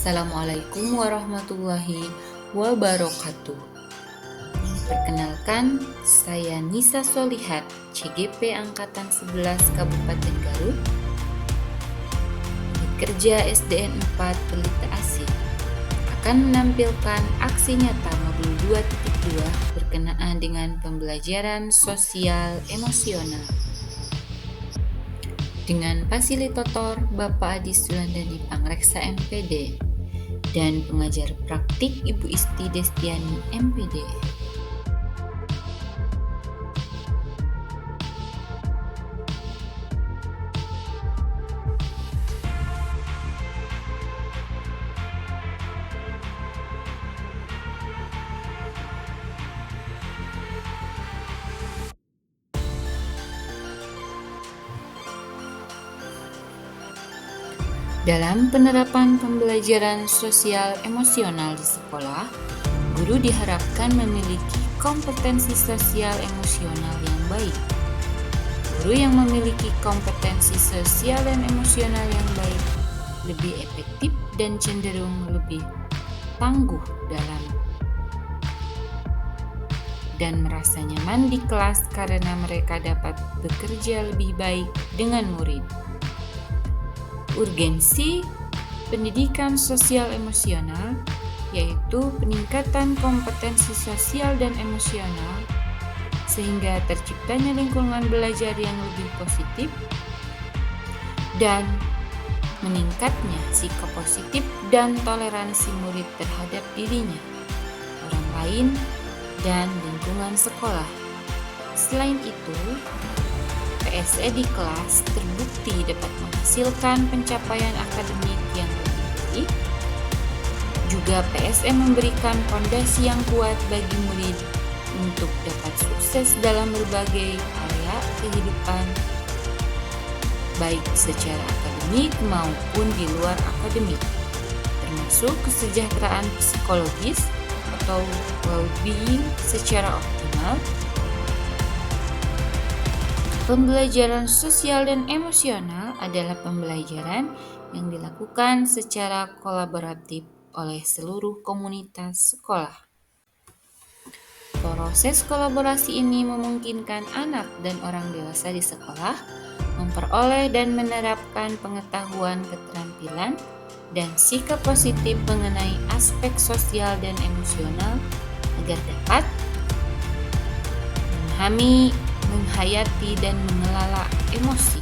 Assalamualaikum warahmatullahi wabarakatuh. Perkenalkan, saya Nisa Solihat, CGP Angkatan 11 Kabupaten Garut, kerja SDN 4 Pelita Asih, akan menampilkan aksi nyata modul 2.2 berkenaan dengan pembelajaran sosial emosional. Dengan fasilitator Bapak Adi Sulandani Pangreksa MPD dan pengajar praktik Ibu Isti Destiani MPD. Dalam penerapan pembelajaran sosial emosional di sekolah, guru diharapkan memiliki kompetensi sosial emosional yang baik. Guru yang memiliki kompetensi sosial dan emosional yang baik lebih efektif dan cenderung lebih tangguh dan merasa nyaman di kelas karena mereka dapat bekerja lebih baik dengan murid. Urgensi pendidikan sosial emosional yaitu peningkatan kompetensi sosial dan emosional sehingga terciptanya lingkungan belajar yang lebih positif dan meningkatnya sikap positif dan toleransi murid terhadap dirinya, orang lain, dan lingkungan sekolah. Selain itu, PSE di kelas terbukti dapat menghasilkan pencapaian akademik yang lebih baik. Juga PSE memberikan fondasi yang kuat bagi murid untuk dapat sukses dalam berbagai area kehidupan, baik secara akademik maupun di luar akademik, termasuk kesejahteraan psikologis atau well-being secara optimal. Pembelajaran sosial dan emosional adalah pembelajaran yang dilakukan secara kolaboratif oleh seluruh komunitas sekolah. Proses kolaborasi ini memungkinkan anak dan orang dewasa di sekolah memperoleh dan menerapkan pengetahuan, keterampilan, dan sikap positif mengenai aspek sosial dan emosional agar dapat memahami, menghayati dan mengelola emosi.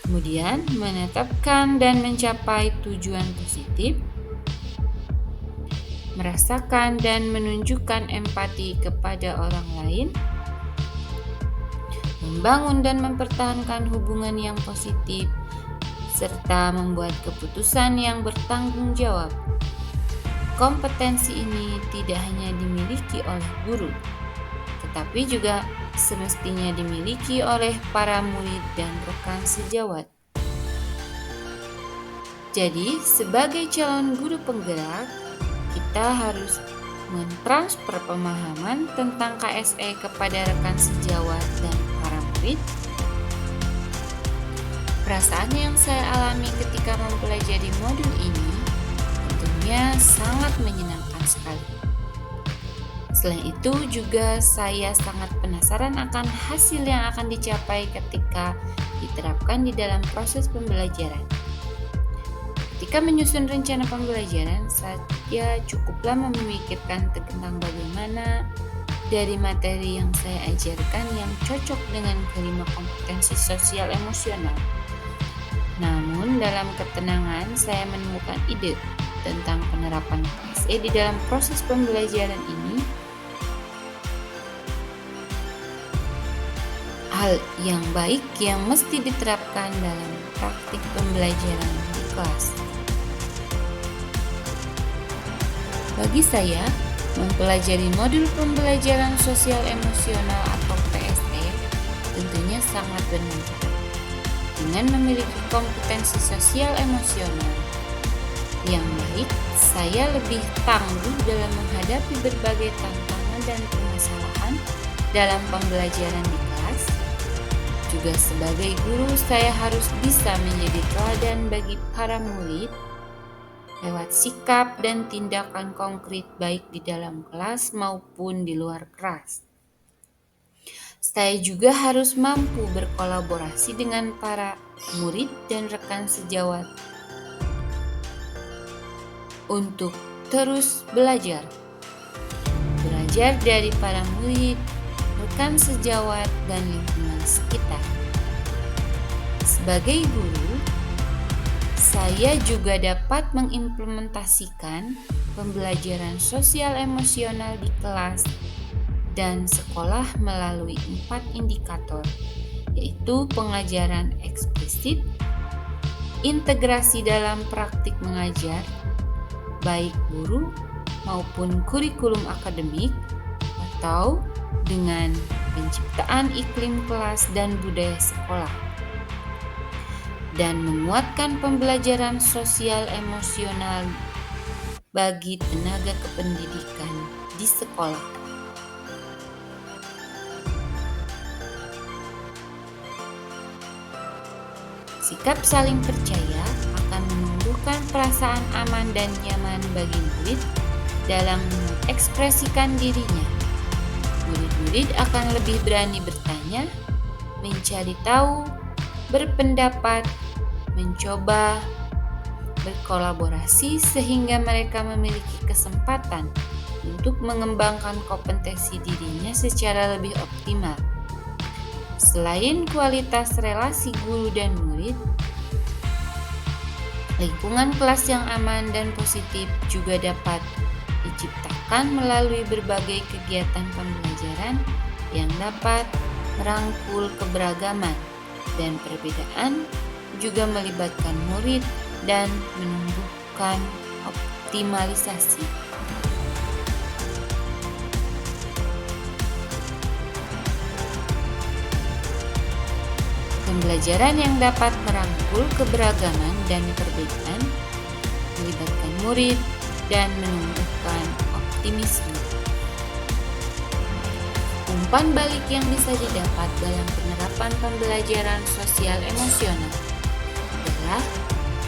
Kemudian menetapkan dan mencapai tujuan positif, merasakan dan menunjukkan empati kepada orang lain, membangun dan mempertahankan hubungan yang positif, serta membuat keputusan yang bertanggung jawab. Kompetensi ini tidak hanya dimiliki oleh guru, tetapi juga semestinya dimiliki oleh para murid dan rekan sejawat. Jadi, sebagai calon guru penggerak, kita harus mentransfer pemahaman tentang KSE kepada rekan sejawat dan para murid. Perasaan yang saya alami ketika mempelajari modul ini tentunya sangat menyenangkan sekali. Selain itu juga saya sangat penasaran akan hasil yang akan dicapai ketika diterapkan di dalam proses pembelajaran. Ketika menyusun rencana pembelajaran, saya cukuplah memikirkan tentang bagaimana dari materi yang saya ajarkan yang cocok dengan kelima kompetensi sosial emosional. Namun dalam ketenangan saya menemukan ide tentang penerapan PSE di dalam proses pembelajaran ini. Hal yang baik yang mesti diterapkan dalam praktik pembelajaran di kelas. Bagi saya, mempelajari modul pembelajaran sosial emosional atau PSE tentunya sangat bermanfaat. Dengan memiliki kompetensi sosial emosional yang baik, saya lebih tangguh dalam menghadapi berbagai tantangan dan permasalahan dalam pembelajaran di kelas. Juga sebagai guru, saya harus bisa menjadi teladan bagi para murid lewat sikap dan tindakan konkret baik di dalam kelas maupun di luar kelas. Saya juga harus mampu berkolaborasi dengan para murid dan rekan sejawat untuk terus belajar dari para murid, rekan sejawat, dan lingkungan sekitar. Sebagai guru, saya juga dapat mengimplementasikan pembelajaran sosial emosional di kelas dan sekolah melalui 4 indikator, yaitu pengajaran eksplisit, integrasi dalam praktik mengajar, baik guru maupun kurikulum akademik, atau dengan penciptaan iklim kelas dan budaya sekolah, dan menguatkan pembelajaran sosial emosional bagi tenaga kependidikan di sekolah. Sikap saling percaya akan menumbuhkan perasaan aman dan nyaman bagi murid dalam mengekspresikan dirinya. Murid-murid akan lebih berani bertanya, mencari tahu, berpendapat, mencoba, berkolaborasi sehingga mereka memiliki kesempatan untuk mengembangkan kompetensi dirinya secara lebih optimal. Selain kualitas relasi guru dan murid, lingkungan kelas yang aman dan positif juga dapat diciptakan melalui berbagai kegiatan pembelajaran yang dapat merangkul keberagaman dan perbedaan, juga melibatkan murid dan menumbuhkan optimalisasi. Pembelajaran yang dapat merangkul keberagaman dan perbedaan, melibatkan murid, dan menumbuhkan optimisme. Umpan balik yang bisa didapat dalam penerapan pembelajaran sosial emosional adalah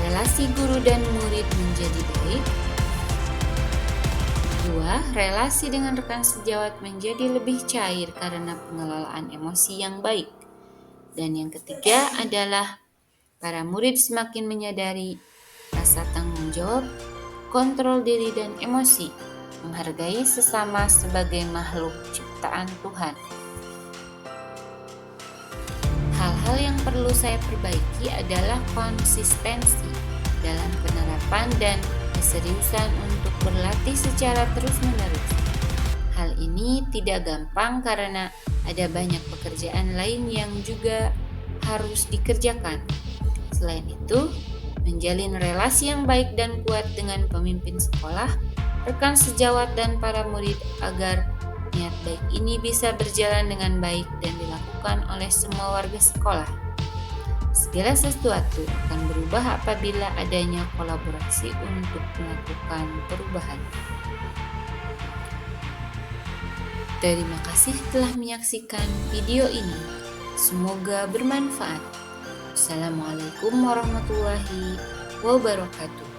relasi guru dan murid menjadi baik. 2. Relasi dengan rekan sejawat menjadi lebih cair karena pengelolaan emosi yang baik. Dan yang ketiga adalah para murid semakin menyadari rasa tanggung jawab, kontrol diri dan emosi, menghargai sesama sebagai makhluk ciptaan Tuhan. Hal-hal yang perlu saya perbaiki adalah konsistensi dalam penerapan dan keseriusan untuk berlatih secara terus-menerus. Hal ini tidak gampang karena ada banyak pekerjaan lain yang juga harus dikerjakan. Selain itu, menjalin relasi yang baik dan kuat dengan pemimpin sekolah, rekan sejawat, dan para murid agar niat baik ini bisa berjalan dengan baik dan dilakukan oleh semua warga sekolah. Segala sesuatu akan berubah apabila adanya kolaborasi untuk melakukan perubahan. Terima kasih telah menyaksikan video ini. Semoga bermanfaat. Assalamualaikum warahmatullahi wabarakatuh.